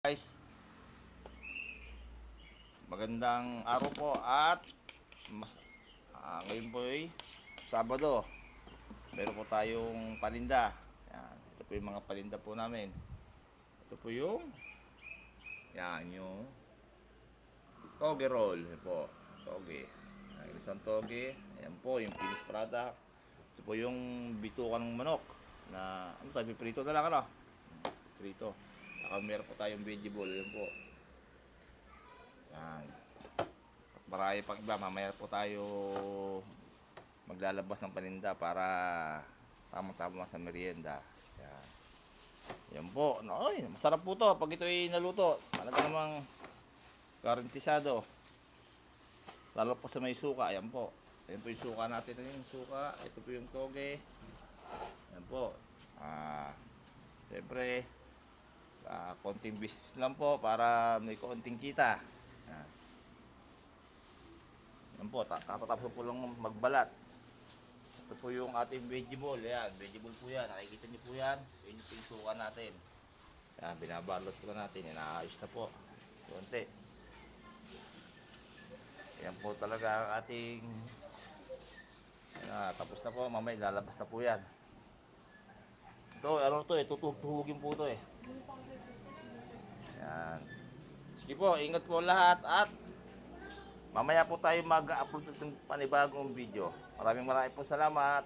guys, magandang araw po at ngayon po ay Sabado. Meron po tayong paninda. Yan, ito po yung mga paninda po namin. Ito po yung yung toge roll. Yan po, toge. Isang toge. Ayan po yung finished product. Ito po yung bitukan ng manok na ano tayo, prito na lang ano? Prito. Saka meron po tayong vegetable. Yan po. Yan. Marami pang iba. Mamaya po tayo maglalabas ng paninda para tamang-tama sa merienda. Yan. Yan po. Ay, masarap po to pag ito ay naluto. Talaga namang garantisado. Lalo po sa may suka. Yan po. Yan po yung suka natin. Yung suka. Ito po yung toge. Yan po. Siyempre, konting business lang po para may konting kita. Yan po, tapos po lang magbalat. Ito po yung ating vegetable. Ayan, vegetable po yan. Nakikita niyo po yan. Yun yung suka natin. Ayan, binabalot po natin. Inaayos na po. Konti. Yan po talaga ang ating tapos na po. Mamaya lalabas na po yan. Ito, ano to tutuhugin po to eh. Yan. Sige po, ingat po lahat at mamaya po tayo mag-upload ng panibagong video. Maraming po salamat.